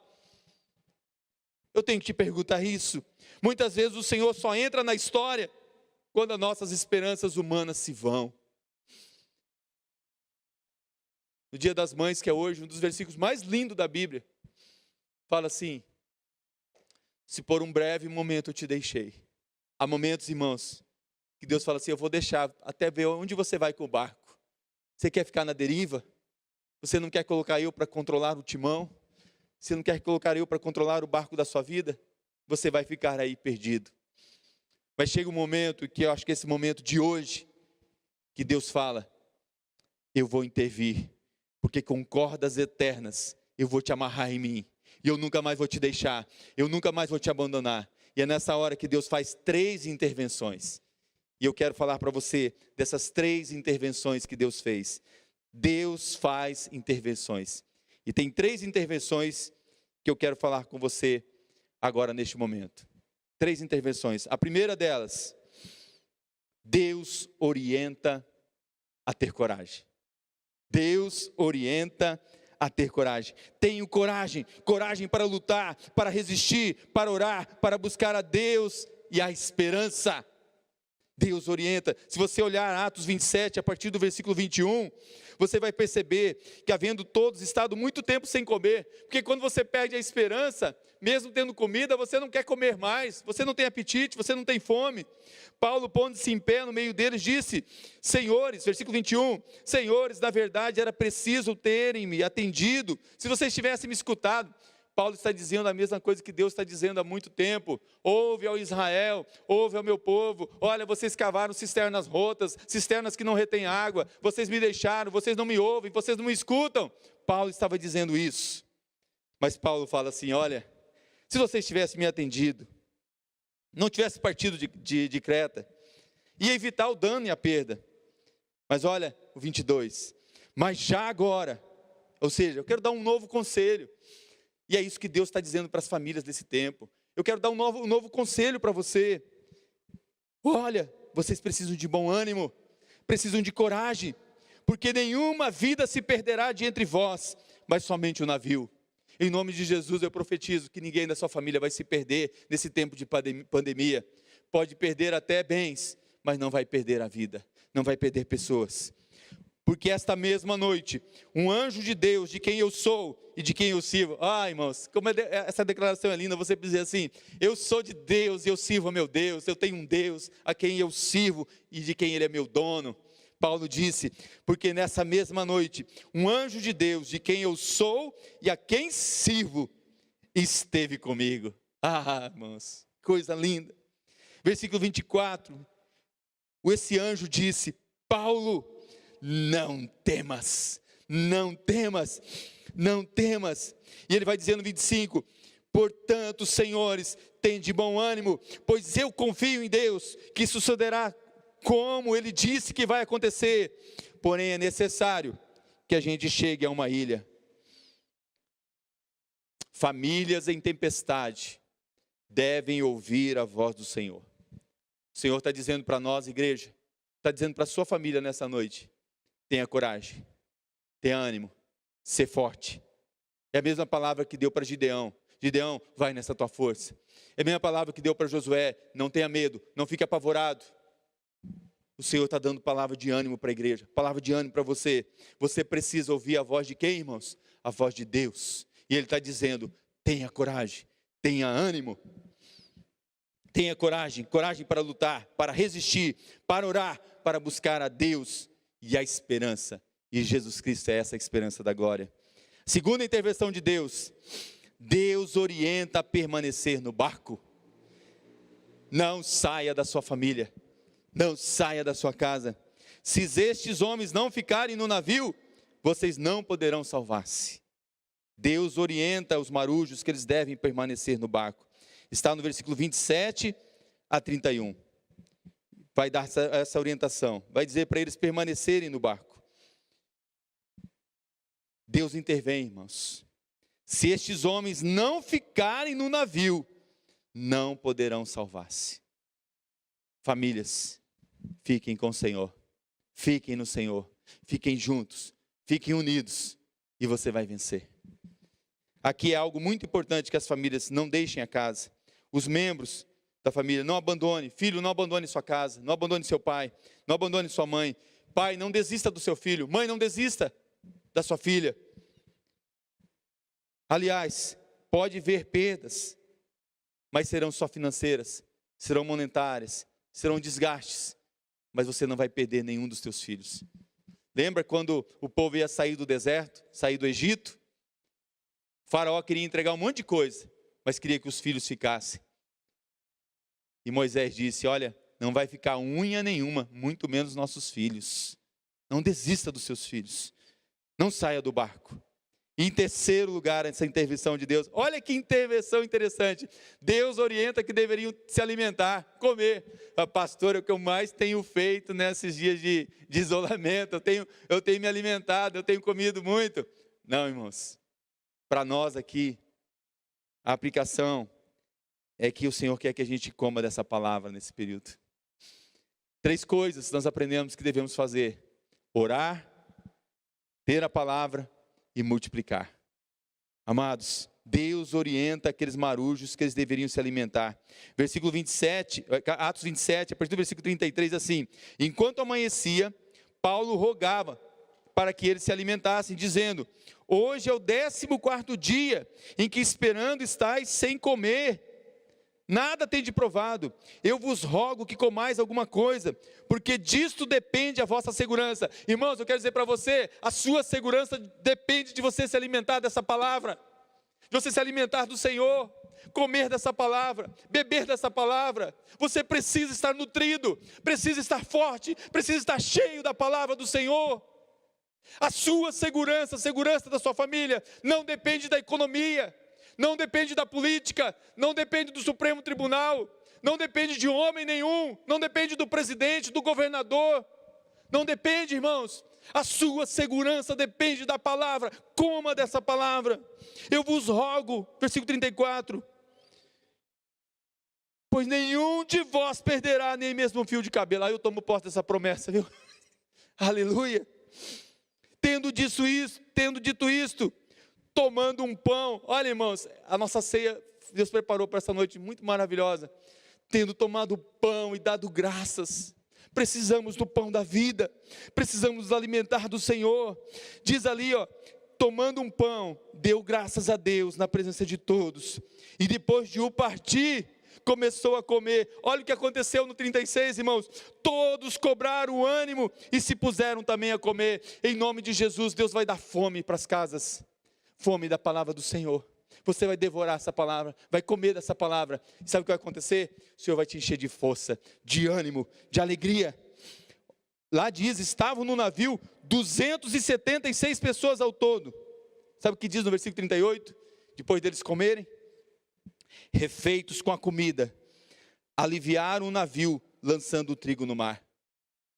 Eu tenho que te perguntar isso. Muitas vezes o Senhor só entra na história quando as nossas esperanças humanas se vão. No Dia das Mães, que é hoje, um dos versículos mais lindos da Bíblia, fala assim: se por um breve momento eu te deixei. Há momentos, irmãos, que Deus fala assim: eu vou deixar até ver onde você vai com o barco. Você quer ficar na deriva? Você não quer colocar eu para controlar o timão? Você não quer colocar eu para controlar o barco da sua vida? Você vai ficar aí perdido. Mas chega um momento, que eu acho que é esse momento de hoje, que Deus fala: eu vou intervir, porque com cordas eternas eu vou te amarrar em mim, e eu nunca mais vou te deixar, eu nunca mais vou te abandonar. E é nessa hora que Deus faz 3 intervenções. E eu quero falar para você dessas 3 intervenções que Deus fez. Deus faz intervenções. E tem 3 intervenções que eu quero falar com você agora neste momento. 3 intervenções. A primeira delas, Deus orienta a ter coragem. Deus orienta a ter coragem. Tenho coragem, coragem para lutar, para resistir, para orar, para buscar a Deus e a esperança. Deus orienta. Se você olhar Atos 27, a partir do versículo 21, você vai perceber que havendo todos estado muito tempo sem comer, porque quando você perde a esperança, mesmo tendo comida, você não quer comer mais, você não tem apetite, você não tem fome. Paulo, pondo-se em pé no meio deles, disse: senhores, versículo 21, senhores, na verdade era preciso terem-me atendido, se vocês tivessem me escutado. Paulo está dizendo a mesma coisa que Deus está dizendo há muito tempo: ouve ao Israel, ouve ao meu povo, olha, vocês cavaram cisternas rotas, cisternas que não retêm água, vocês me deixaram, vocês não me ouvem, vocês não me escutam. Paulo estava dizendo isso, mas Paulo fala assim: olha, se vocês tivessem me atendido, não tivessem partido de Creta, ia evitar o dano e a perda. Mas olha o 22, mas já agora, ou seja, eu quero dar um novo conselho. E é isso que Deus está dizendo para as famílias desse tempo. Eu quero dar um novo conselho para você. Olha, vocês precisam de bom ânimo, precisam de coragem, porque nenhuma vida se perderá de entre vós, mas somente o navio. Em nome de Jesus eu profetizo que ninguém da sua família vai se perder nesse tempo de pandemia. Pode perder até bens, mas não vai perder a vida, não vai perder pessoas. Porque esta mesma noite, um anjo de Deus, de quem eu sou e de quem eu sirvo. Ah, irmãos, como essa declaração é linda, você dizer assim: eu sou de Deus e eu sirvo a meu Deus, eu tenho um Deus a quem eu sirvo e de quem Ele é meu dono. Paulo disse: porque nessa mesma noite, um anjo de Deus, de quem eu sou e a quem sirvo, esteve comigo. Ah, irmãos, coisa linda. Versículo 24, esse anjo disse: Paulo, não temas, não temas, não temas. E ele vai dizendo no 25, portanto, senhores, tende bom ânimo, pois eu confio em Deus, que sucederá como ele disse que vai acontecer. Porém é necessário que a gente chegue a uma ilha. Famílias em tempestade devem ouvir a voz do Senhor. O Senhor está dizendo para nós, igreja, está dizendo para a sua família nessa noite: tenha coragem, tenha ânimo, ser forte. É a mesma palavra que deu para Gideão: Gideão, vai nessa tua força. É a mesma palavra que deu para Josué: não tenha medo, não fique apavorado. O Senhor está dando palavra de ânimo para a igreja, palavra de ânimo para você. Você precisa ouvir a voz de quem, irmãos? A voz de Deus. E Ele está dizendo: tenha coragem, tenha ânimo. Tenha coragem, coragem para lutar, para resistir, para orar, para buscar a Deus e a esperança. E Jesus Cristo é essa esperança da glória. Segunda intervenção de Deus. Deus orienta a permanecer no barco. Não saia da sua família. Não saia da sua casa. Se estes homens não ficarem no navio, vocês não poderão salvar-se. Deus orienta os marujos que eles devem permanecer no barco. Está no versículo 27 a 31. Vai dar essa orientação. Vai dizer para eles permanecerem no barco. Deus intervém, irmãos. Se estes homens não ficarem no navio, não poderão salvar-se. Famílias, fiquem com o Senhor. Fiquem no Senhor. Fiquem juntos. Fiquem unidos. E você vai vencer. Aqui é algo muito importante que as famílias não deixem a casa. Os membros da família não abandone. Filho, não abandone sua casa. Não abandone seu pai. Não abandone sua mãe. Pai, não desista do seu filho. Mãe, não desista da sua filha. Aliás, pode ver perdas, mas serão só financeiras, serão monetárias, serão desgastes, mas você não vai perder nenhum dos teus filhos. Lembra quando o povo ia sair do deserto, sair do Egito? O faraó queria entregar um monte de coisa, mas queria que os filhos ficassem. E Moisés disse, olha, não vai ficar unha nenhuma, muito menos nossos filhos. Não desista dos seus filhos. Não saia do barco. E em terceiro lugar, essa intervenção de Deus. Olha que intervenção interessante. Deus orienta que deveriam se alimentar, comer. Pastor, é o que eu mais tenho feito nesses dias de isolamento. Eu tenho me alimentado, eu tenho comido muito. Não, irmãos. Para nós aqui, a aplicação é que o Senhor quer que a gente coma dessa palavra nesse período. 3 coisas nós aprendemos que devemos fazer. Orar, ter a palavra e multiplicar. Amados, Deus orienta aqueles marujos que eles deveriam se alimentar. Versículo 27, Atos 27, a partir do versículo 33, assim. Enquanto amanhecia, Paulo rogava para que eles se alimentassem, dizendo, hoje é o 14º dia em que esperando estáis sem comer. Nada tem de provado. Eu vos rogo que comais alguma coisa, porque disto depende a vossa segurança. Irmãos, eu quero dizer para você, a sua segurança depende de você se alimentar dessa palavra, de você se alimentar do Senhor, comer dessa palavra, beber dessa palavra. Você precisa estar nutrido, precisa estar forte, precisa estar cheio da palavra do Senhor. A sua segurança, a segurança da sua família, não depende da economia, não depende da política, não depende do Supremo Tribunal, não depende de homem nenhum, não depende do presidente, do governador, não depende, irmãos. A sua segurança depende da palavra, coma dessa palavra. Eu vos rogo, versículo 34, pois nenhum de vós perderá nem mesmo um fio de cabelo. Aí eu tomo posse dessa promessa, viu? Aleluia. Tendo dito isto, tomando um pão, olha, irmãos, a nossa ceia, Deus preparou para essa noite muito maravilhosa. Tendo tomado o pão e dado graças, precisamos do pão da vida, precisamos nos alimentar do Senhor. Diz ali, ó, tomando um pão, deu graças a Deus na presença de todos, e depois de o partir, começou a comer. Olha o que aconteceu no 36, irmãos, todos cobraram ânimo e se puseram também a comer. Em nome de Jesus, Deus vai dar fome para as casas, fome da palavra do Senhor. Você vai devorar essa palavra, vai comer dessa palavra. E sabe o que vai acontecer? O Senhor vai te encher de força, de ânimo, de alegria. Lá diz, estavam no navio 276 pessoas ao todo. Sabe o que diz no versículo 38? Depois deles comerem, refeitos com a comida, aliviaram o navio, lançando o trigo no mar.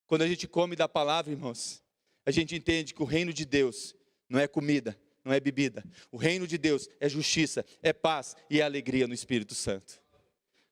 Quando a gente come da palavra, irmãos, a gente entende que o reino de Deus não é comida, não é bebida. O reino de Deus é justiça, é paz e é alegria no Espírito Santo.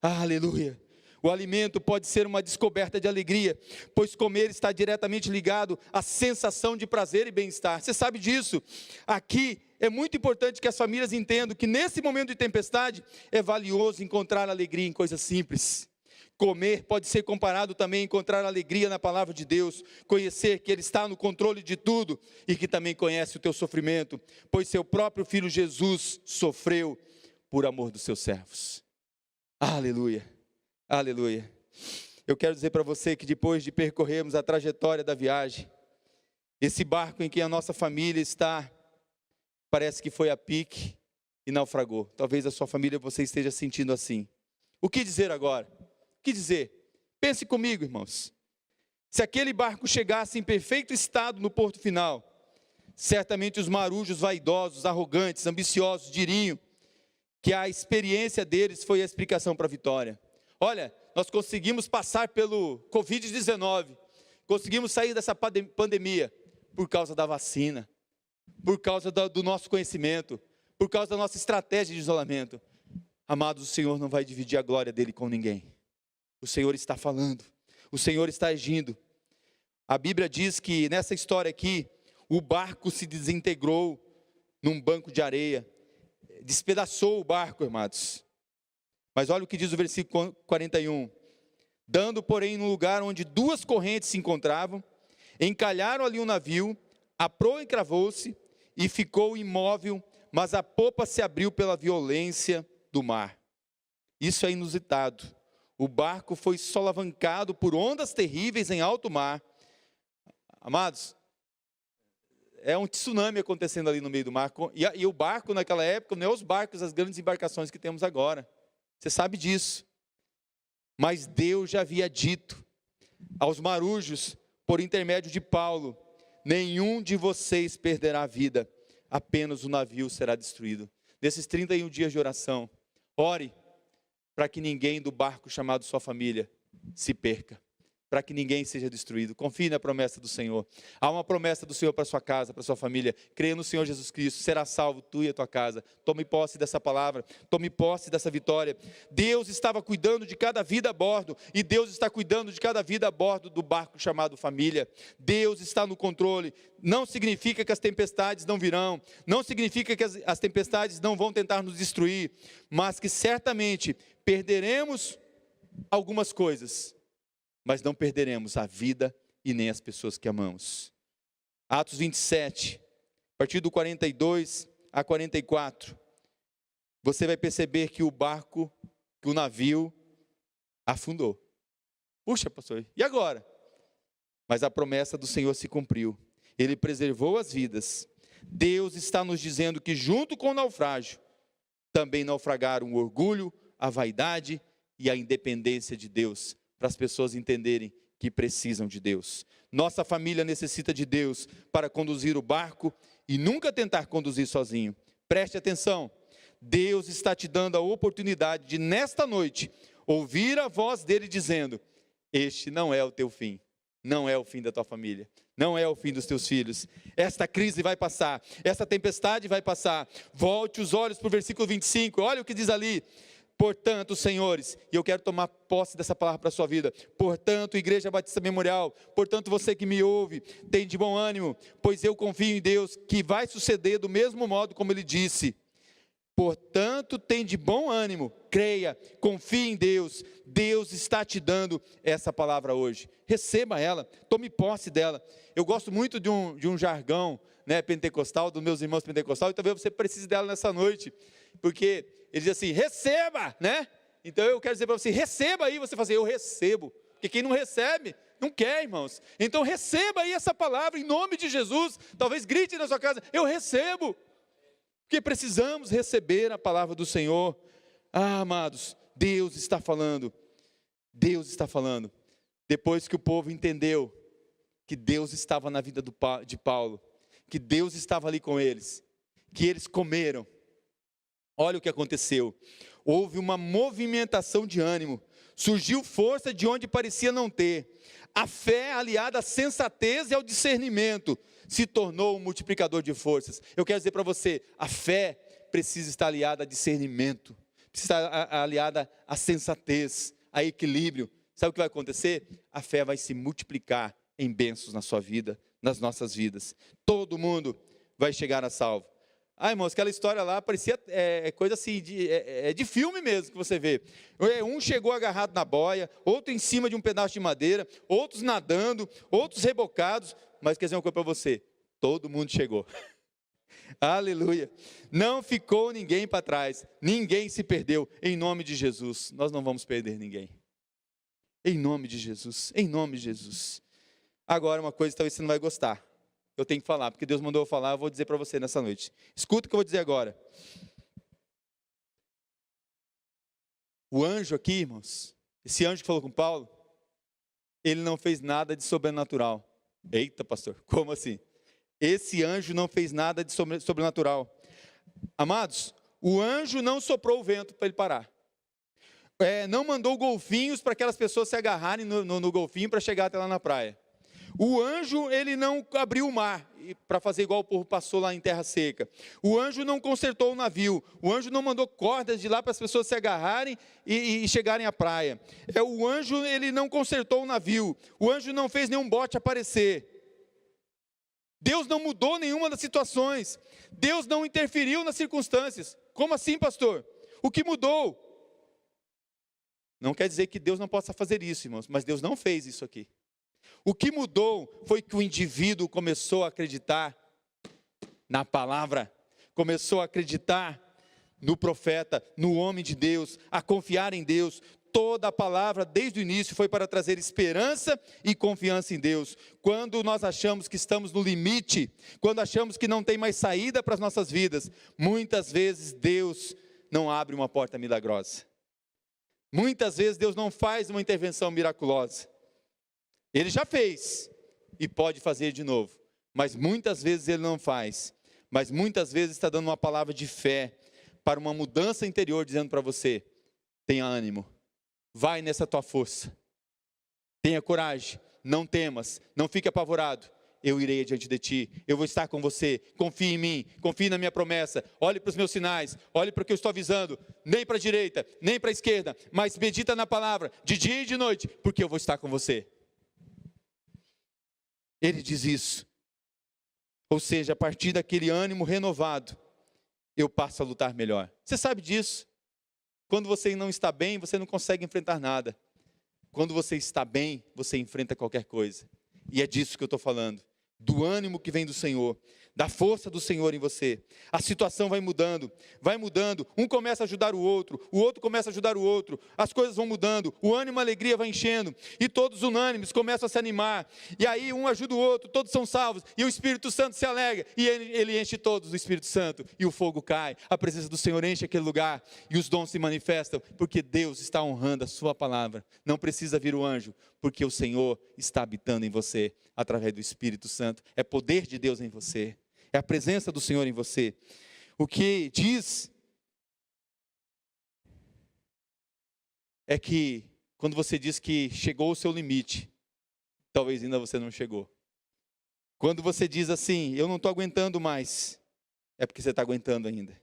Aleluia. O alimento pode ser uma descoberta de alegria, pois comer está diretamente ligado à sensação de prazer e bem-estar. Você sabe disso? Aqui é muito importante que as famílias entendam que nesse momento de tempestade é valioso encontrar alegria em coisas simples. Comer pode ser comparado também a encontrar alegria na palavra de Deus, conhecer que Ele está no controle de tudo e que também conhece o teu sofrimento, pois seu próprio Filho Jesus sofreu por amor dos seus servos. Aleluia, aleluia. Eu quero dizer para você que depois de percorrermos a trajetória da viagem, Esse barco em que a nossa família está, parece que foi a pique e naufragou. Talvez a sua família, você esteja sentindo assim. O que dizer agora? O que dizer? Pense comigo, irmãos. Se aquele barco chegasse em perfeito estado no porto final, certamente os marujos vaidosos, arrogantes, ambiciosos diriam que a experiência deles foi a explicação para a vitória. Olha, nós conseguimos passar pelo Covid-19, conseguimos sair dessa pandemia por causa da vacina, por causa do nosso conhecimento, por causa da nossa estratégia de isolamento. Amados, o Senhor não vai dividir a glória dele com ninguém. O Senhor está falando, o Senhor está agindo. A Bíblia diz que nessa história aqui, o barco se desintegrou num banco de areia, despedaçou o barco, amados. Mas olha o que diz o versículo 41. Dando, porém, no lugar onde duas correntes se encontravam, encalharam ali um navio, a proa encravou-se e ficou imóvel, mas a popa se abriu pela violência do mar. Isso é inusitado. O barco foi solavancado por ondas terríveis em alto mar. Amados, é um tsunami acontecendo ali no meio do mar. E o barco naquela época não é os barcos, as grandes embarcações que temos agora. Você sabe disso. Mas Deus já havia dito aos marujos, por intermédio de Paulo: nenhum de vocês perderá a vida, apenas o navio será destruído. Nesses 31 dias de oração, ore para que ninguém do barco chamado sua família se perca, para que ninguém seja destruído. Confie na promessa do Senhor. Há uma promessa do Senhor para sua casa, para sua família. Creia no Senhor Jesus Cristo, será salvo tu e a tua casa. Tome posse dessa palavra, tome posse dessa vitória. Deus estava cuidando de cada vida a bordo, e Deus está cuidando de cada vida a bordo do barco chamado família. Deus está no controle. Não significa que as tempestades não virão, não significa que as tempestades não vão tentar nos destruir, mas que certamente perderemos algumas coisas, mas não perderemos a vida e nem as pessoas que amamos. Atos 27, a partir do 42 a 44, você vai perceber que o barco, que o navio afundou. Puxa, pastor, e agora? Mas a promessa do Senhor se cumpriu. Ele preservou as vidas. Deus está nos dizendo que junto com o naufrágio, também naufragaram o orgulho, a vaidade e a independência de Deus, para as pessoas entenderem que precisam de Deus. Nossa família necessita de Deus para conduzir o barco e nunca tentar conduzir sozinho. Preste atenção, Deus está te dando a oportunidade de, nesta noite, ouvir a voz dele dizendo: este não é o teu fim, não é o fim da tua família, não é o fim dos teus filhos. Esta crise vai passar, esta tempestade vai passar. Volte os olhos para o versículo 25, olha o que diz ali. Portanto, senhores, e eu quero tomar posse dessa palavra para a sua vida. Portanto, Igreja Batista Memorial, portanto, você que me ouve, tem de bom ânimo, pois eu confio em Deus, que vai suceder do mesmo modo como Ele disse. Portanto, tem de bom ânimo, creia, confie em Deus. Deus está te dando essa palavra hoje. Receba ela, tome posse dela. Eu gosto muito de um jargão, né, pentecostal, dos meus irmãos pentecostais, e talvez você precise dela nessa noite, porque ele diz assim: receba, né? Então eu quero dizer para você: receba aí. Você fala assim: eu recebo. Porque quem não recebe, não quer, irmãos. Então receba aí essa palavra em nome de Jesus. Talvez grite na sua casa: eu recebo. Porque precisamos receber a palavra do Senhor. Ah, amados, Deus está falando. Deus está falando. Depois que o povo entendeu que Deus estava na vida de Paulo, que Deus estava ali com eles, que eles comeram, olha o que aconteceu. Houve uma movimentação de ânimo, surgiu força de onde parecia não ter. A fé, aliada à sensatez e ao discernimento, se tornou um multiplicador de forças. Eu quero dizer para você: a fé precisa estar aliada a discernimento, precisa estar aliada à sensatez, a equilíbrio. Sabe o que vai acontecer? A fé vai se multiplicar em bênçãos na sua vida, nas nossas vidas. Todo mundo vai chegar a salvo. Ah, irmãos, aquela história lá parecia coisa assim, de filme mesmo que você vê. Um chegou agarrado na boia, outro em cima de um pedaço de madeira, outros nadando, outros rebocados. Mas quer dizer uma coisa para você: todo mundo chegou. Aleluia. Não ficou ninguém para trás, ninguém se perdeu. Em nome de Jesus, nós não vamos perder ninguém. Em nome de Jesus, em nome de Jesus. Agora, uma coisa talvez você não vai gostar. eu tenho que falar, porque Deus mandou eu falar, eu vou dizer para você nessa noite. Escuta o que eu vou dizer agora. O anjo aqui, irmãos, esse anjo que falou com Paulo, ele não fez nada de sobrenatural. Eita, pastor, como assim? Esse anjo não fez nada de sobrenatural. Amados, o anjo não soprou o vento para ele parar. Não mandou golfinhos para aquelas pessoas se agarrarem no golfinho para chegar até lá na praia. O anjo, ele não abriu o mar para fazer igual o povo passou lá em terra seca. O anjo não consertou o navio. O anjo não mandou cordas de lá para as pessoas se agarrarem e chegarem à praia. O anjo, ele não consertou o navio. O anjo não fez nenhum bote aparecer. Deus não mudou nenhuma das situações. Deus não interferiu nas circunstâncias. Como assim, pastor? O que mudou? Não quer dizer que Deus não possa fazer isso, irmãos, mas Deus não fez isso aqui. O que mudou foi que o indivíduo começou a acreditar na palavra, começou a acreditar no profeta, no homem de Deus, a confiar em Deus. Toda a palavra, desde o início, foi para trazer esperança e confiança em Deus. Quando nós achamos que estamos no limite, quando achamos que não tem mais saída para as nossas vidas, muitas vezes Deus não abre uma porta milagrosa. Muitas vezes Deus não faz uma intervenção miraculosa. Ele já fez e pode fazer de novo, mas muitas vezes Ele não faz. Mas muitas vezes está dando uma palavra de fé para uma mudança interior, dizendo para você: tenha ânimo, vai nessa tua força, tenha coragem, não temas, não fique apavorado. Eu irei diante de ti, eu vou estar com você, confie em mim, confie na minha promessa, olhe para os meus sinais, olhe para o que eu estou avisando, nem para a direita, nem para a esquerda, mas medita na palavra, de dia e de noite, porque eu vou estar com você. Ele diz isso, ou seja, a partir daquele ânimo renovado, eu passo a lutar melhor. Você sabe disso? Quando você não está bem, você não consegue enfrentar nada. Quando você está bem, você enfrenta qualquer coisa. E é disso que eu estou falando, do ânimo que vem do Senhor, da força do Senhor em você. A situação vai mudando, um começa a ajudar o outro começa a ajudar o outro, as coisas vão mudando, o ânimo e a alegria vai enchendo, e todos unânimes começam a se animar, e aí um ajuda o outro, todos são salvos, e o Espírito Santo se alegra, e ele enche todos do Espírito Santo, e o fogo cai, a presença do Senhor enche aquele lugar, e os dons se manifestam, porque Deus está honrando a sua palavra. Não precisa vir o anjo, porque o Senhor está habitando em você, através do Espírito Santo. É poder de Deus em você, é a presença do Senhor em você. O que diz é que quando você diz que chegou o seu limite, talvez ainda você não chegou. Quando você diz assim, eu não estou aguentando mais, é porque você está aguentando ainda.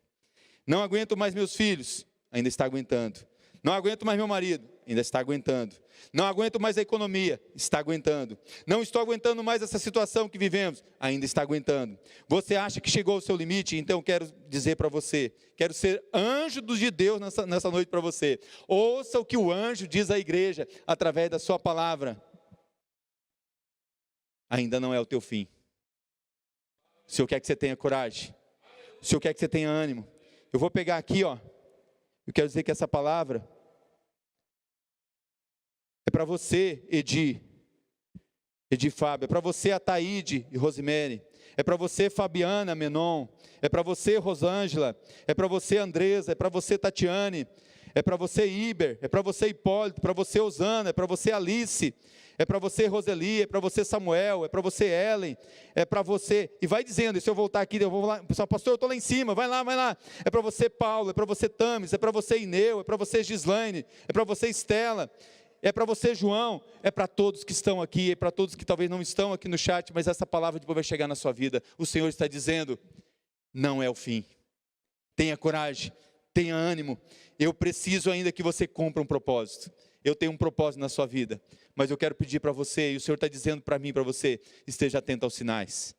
Não aguento mais meus filhos, ainda está aguentando. Não aguento mais meu marido, ainda está aguentando. Não aguento mais a economia, está aguentando. Não estou aguentando mais essa situação que vivemos, ainda está aguentando. Você acha que chegou ao seu limite? Então quero dizer para você, quero ser anjo de Deus nessa noite para você. Ouça o que o anjo diz à igreja, através da sua palavra. Ainda não é o teu fim. O Senhor quer que você tenha coragem. O Senhor quer que você tenha ânimo. Eu vou pegar aqui, ó. Eu quero dizer que essa palavra é para você, Edi Fábio, é para você, Ataíde e Rosemary, é para você, Fabiana Menon, é para você, Rosângela, é para você, Andresa, é para você, Tatiane, é para você, Iber, é para você, Hipólito, para você, Osana, é para você, Alice, é para você, Roseli, é para você, Samuel, é para você, Ellen, é para você, e vai dizendo, e se eu voltar aqui, eu vou lá, pessoal, pastor, eu estou lá em cima, vai lá, é para você, Paulo, é para você, Tamis, é para você, Ineu, é para você, Gislaine, é para você, Estela, é para você, João, é para todos que estão aqui, é para todos que talvez não estão aqui no chat, mas essa palavra depois vai chegar na sua vida. O Senhor está dizendo, não é o fim. Tenha coragem, tenha ânimo. Eu preciso ainda que você cumpra um propósito. Eu tenho um propósito na sua vida, mas eu quero pedir para você, e o Senhor está dizendo para mim, para você, esteja atento aos sinais.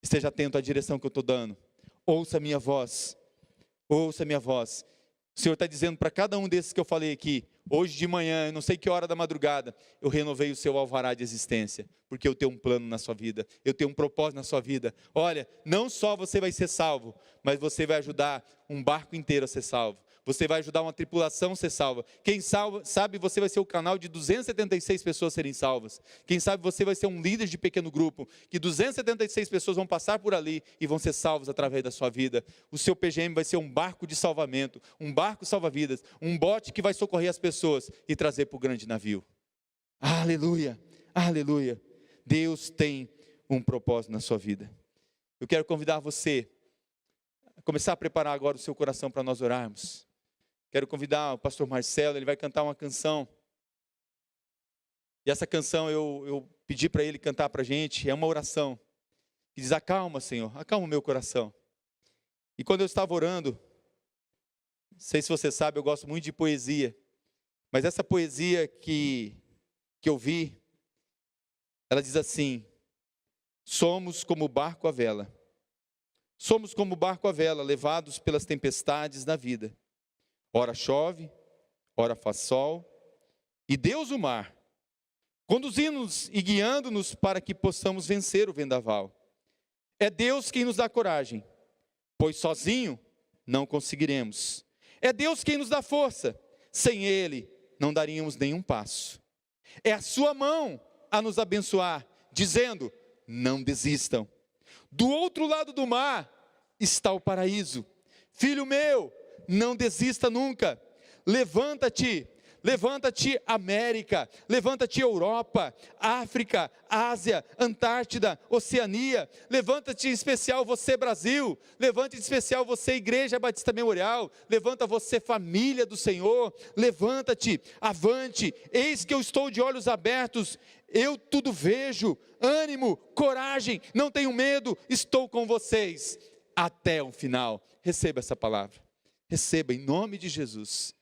Esteja atento à direção que eu estou dando. Ouça a minha voz. Ouça a minha voz. O Senhor está dizendo para cada um desses que eu falei aqui, hoje de manhã, eu não sei que hora da madrugada, eu renovei o seu alvará de existência, porque eu tenho um plano na sua vida, eu tenho um propósito na sua vida. Olha, não só você vai ser salvo, mas você vai ajudar um barco inteiro a ser salvo. você vai ajudar uma tripulação a ser salva. Quem sabe você vai ser o canal de 276 pessoas serem salvas. Quem sabe você vai ser um líder de pequeno grupo, que 276 pessoas vão passar por ali e vão ser salvos através da sua vida. O seu PGM vai ser um barco de salvamento, um barco salva-vidas, um bote que vai socorrer as pessoas e trazer para o grande navio. Aleluia, aleluia. Deus tem um propósito na sua vida. Eu quero convidar você a começar a preparar agora o seu coração para nós orarmos. Quero convidar o pastor Marcelo, ele vai cantar uma canção. E essa canção eu pedi para ele cantar para a gente, é uma oração. Que diz: acalma, Senhor, acalma o meu coração. E quando eu estava orando, não sei se você sabe, eu gosto muito de poesia. Mas essa poesia que eu vi, ela diz assim: somos como barco à vela. Somos como barco à vela, levados pelas tempestades da vida. Ora chove, ora faz sol, e Deus o mar, conduzindo-nos e guiando-nos para que possamos vencer o vendaval. É Deus quem nos dá coragem, pois sozinho não conseguiremos. É Deus quem nos dá força, sem Ele não daríamos nenhum passo. É a sua mão a nos abençoar, dizendo: não desistam. Do outro lado do mar está o paraíso. Filho meu, não desista nunca. Levanta-te, levanta-te América, levanta-te Europa, África, Ásia, Antártida, Oceania. Levanta-te em especial você Brasil, levanta-te em especial você Igreja Batista Memorial, levanta você família do Senhor, levanta-te, avante, eis que eu estou de olhos abertos, eu tudo vejo, ânimo, coragem, não tenho medo, estou com vocês até o final. Receba essa palavra, receba em nome de Jesus.